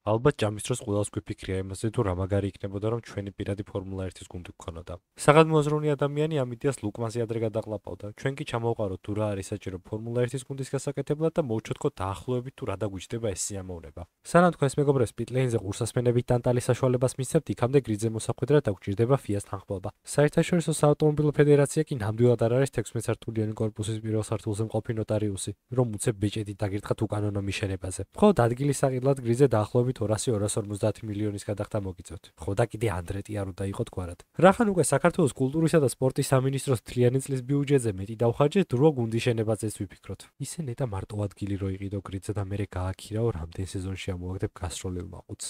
ალბათ ჭამის დროს ყველას გვიფიქრია იმაზე, თუ რა მაგარი იქნებოდა, რომ ჩვენი პირადი ფორმულა 1-ის გუნდი გქონოდა. საგადმოაზროვნე ადამიანი ამ იდეას ლუკმაზე ადრე გადაყლაპავდა. ჩვენ კი ჩამოვყაროთ თუ რა არის საჭირო ფორმულა 1-ის გუნდის გასაკეთებლად და მოვუჩვენოთ დაახლოებით თუ რა დაგვიჭდება ეს სიამოვნება. სანამ თქვენს მეგობრებს პიტლეინზე ყურსასმენებით ტანტალის საშუალებას მისცემთ, იქამდე გრიდზე მოსახვედრად დაგვჭირდება FIA-ს თანხმობა. საერთაშორისო საავტომობილო ფედერაცია კი ნამდვილად არ არის 16 სართულიანი კორპუსის პირველ სართულზე მყოფი ნოტარიუსი, რომ უცებ ბეჭედით დაგირთხათ უკანონო მიშენებაზე. მხოლოდ ადგილის საყიდლად გრიდზე დაახლოებით 200-250 მილიონის გადახდა მოგიწევთ. ხო და კიდე ანდრეტი არ უნდა იყოთ გვარად. რახან უკვე საქართველოს კულტურისა და სპორტის სამინისტროს მთლიანი წლის ბიუჯეტზე მეტი დავხარჯეთ, დრო გუნდის შენებაზეც ვიფიქროთ. ისე ნეტა მარტო ადგილი რო იყიდო გრიდზე და მერე გააქირაო რამდენ სეზონში ამოვაგდებ გასროლილ მაყუთს.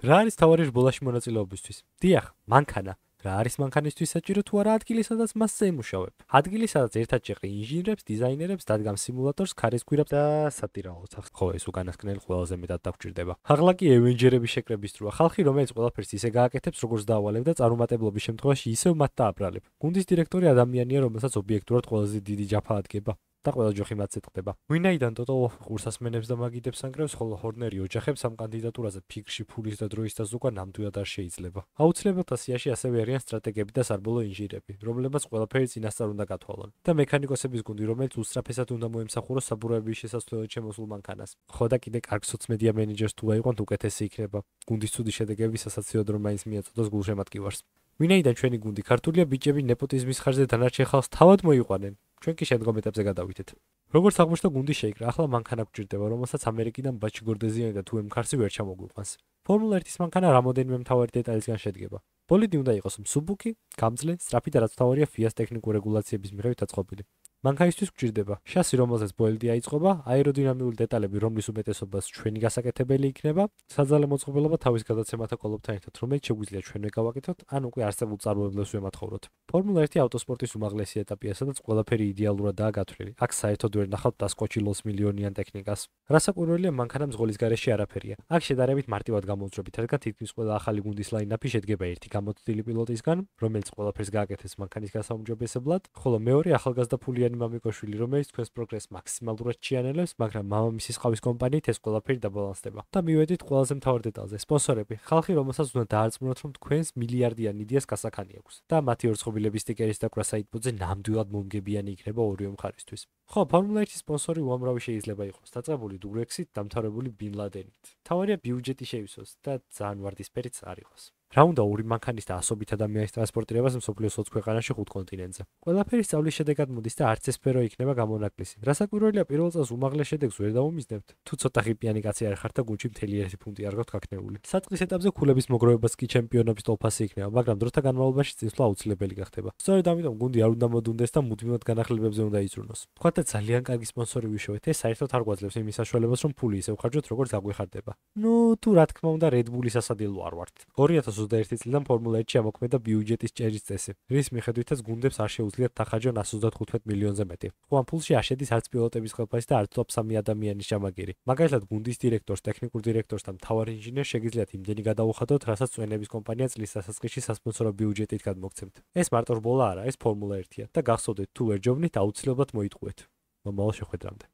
რა არის თავარი რბოლაში მონაწილეობისთვის? დიახ, მანქანა. რა არის მანქანისთვის საჭირო თუ არა ადგილი, სადაც მასზე იმუშავებ? ადგილი, სადაც ერთად შეყრი ინჟინრებს, დიზაინერებს, დადგამ სიმულატორს, ქარის გვირაბს და სატირაო ოთახს. ხო, ეს უკანასკნელი ყველაზე მეტად დაგვჭირდება. ახლა კი ევენჯერების შეკრების დროა. ხალხი, რომელიც ყველაფერს ისე გააკეთებს, როგორც დაავალებ და წარუმატებლობის შემთხვევაში ისევ მათ დააბრალებ. გუნდის დირექტორი ადამიანია, რომელსაც ობიექტურად ყველაზე დიდი ჯაფა ადგება. და ყველა ჯოხი მათზე ტყდება. ვინაიდან ტოტო ყურსასმენებს და მაგიდებს ანგრევს, ხოლო ჰორნერი ოჯახებს ამ კანდიდატურაზე ფიქრში, ფულის და დროის დასუქვა ნამდვილად არ შეიძლება. აუცილებელთა სიაში ასევე არიან სტრატეგები და სარბოლო ინჟინრები, რომლებმაც ყველაფერი წინასწარ უნდა გათვალონ. და მექანიკოსების გუნდი, რომელიც უსწრაფესად უნდა მოემსახუროს საბურავების შესასვლელად შემოსულ მანქანას. ხო და კიდე კარგ სოცმედია მენეჯერს თუ აიყვანთ, უკეთესი იქნება. გუნდის ცუდი შედეგები სასაცილოდ რომ მაინც მიაწოდოს გულშემატკივარს. ვინაიდან ჩვენი გუნდი ქართულია, ბიჭები ნეპოტიზმის ხარჯზე დანარჩენ ხალხს თავად მოიყვანენ. ჩვენ კი შემდგომ ეტაპზე გადავიდეთ. როგორც აღმოჩნდა, გუნდი შეიკრა, ახლა მანქანა გვჭირდება, რომელსაც ამერიკიდან ბაჩი გორდეზიანი და თუ ემქარსი ვერ ჩამოგვიყვანს. ფორმულა 1-ის მანქანა რამოდენიმე მთავარი დეტალისგან შედგება. ბოლიდი უნდა იყოს მსუბუქი, გამძლე, სწრაფი და რაც მთავარია FIA-ს ტექნიკური რეგულაციების მიხედვით აწყობილი. მანქანისთვის გვჭირდება შასი, რომელზეც ბოლიდი აიწყობა, აეროდინამიური დეტალები, რომლის უმეტესობას ჩვენი გასაკეთებელი იქნება, საძალე მოწყობილობა თავის გადაცემათა კოლოფთან ერთად, რომელიც შეგვიძლია ჩვენვე გავაკეთოთ, ან უკვე არსებულ წარმოებლებს ვემათხოვროთ. ფორმულა 1 ავტოსპორტის უმაღლესი ეტაპია, სადაც ყველაფერი იდეალურადაა გათვლილი. აქ საერთოდ ვერ ნახავთ დასკოჩილოს მილიონიან ტექნიკას. რასაკვირველია, მანქანა მძღოლის გარეშე არაფერია. აქ შედარებით მარტივად გამოვძრობით, რადგან თითქმის ყველა ახალი გუნდის ლაინაპი შედგება ერთი გამოცდილი პილოტისგან, რომელიც ყველაფერს გააკეთებს მანქანის გასაუმჯობესებლად, ხოლო მეორე ახალგაზრდა ფულიანი მამიკოშვილი, რომელიც თქვენს პროგრესს მაქსიმალურად ჩიანელებს, მაგრამ მამამისის ყავის კომპანიით ეს ყველაფერი დაბალანსდება. და მივედით ყველაზე მთავარ დეტალზე. სპონსორები, ხალხი, რომელსაც უნდა დაარწმუნოთ, რომ თქვენს მილიარდიან იდეას გასახანი აქვს და მათი ორცხობილების სტიკერის დაკვრა საიტბოზე ნამდვილად მომგებიანი იქნება ორივე მხარისთვის. ხო, ფორმულა 1-ის სპონსორი უამრავი შეიძლება იყოს, დაწყებული დურექსით, დამთავრებული ბინ ლადენით. თავარია ბიუჯეტი შეივსოს და ძალიან ვარდისფერიც არ იყოს. რა უნდა ორი მანქანის და ასობით ადამიანის ტრანსპორტირებას მსოფლიოს 20 ქვეყანაში 5 კონტინენტზე. ყველაფერი სწავლის შედეგად მოდის და არც ეს სფერო იქნება გამონაკლისი. რასაკვირველია, პირველ წელს უმაღლეს შედეგს ვერ დავუმიზნებთ. თუ ცოტა ხიპიანი კაცი არ ხართ და გუნდში მთელი 1 ფუნტი არ გაქვთ გაქნეული. საწყის ეტაპზე ქულების მოგროვებას კი ჩემპიონობის ტოლფასი იქნება, მაგრამ დროთა განმავლობაში წინსვლა აუცილებელი გახდება. სწორედ ამიტომ გუნდი არ უნდა მოდუნდეს და მუდმივად განახლებებზე უნდა იზრუნოს. თქვათ და ძალიან კარგი სპონსორი ვიშოვეთ, ეს საერთოდ არ გვაძლევს იმის საშუალებას, რომ ფული ისევ ხარჯოთ, როგორც აგვიხარდება. თუ რა თქმა უნდა, Red Bull-ის ასადილო არ ვართ. 2021 წლიდან ფორმულა 1-ში ამოქმედა ბიუჯეტის ჭერის წესი, რის მიხედვითაც გუნდებს არ შეუძლიათ დახარჯონ 135 მილიონზე მეტი. ხო, ამ ფულში არ შედის არც პილოტების ხელფასი და არც ტოპ 3 ადამიანის ჯამაგირი. მაგალითად, გუნდის დირექტორს, ტექნიკურ დირექტორს და მთავარ ინჟინერს შეგიძლიათ იმდენი გადაუხადოთ, რასაც წვენების კომპანია წლის დასაწყისში სასპონსორო ბიუჯეტით გადმოგცემთ. ეს მარტო რბოლა არა, ეს ფორმულა 1-ია და გახსოვდეთ, თუ ვერ ჯობნით, აუცილებლად მოიტყუეთ. მომავალ შეხვედრამდე.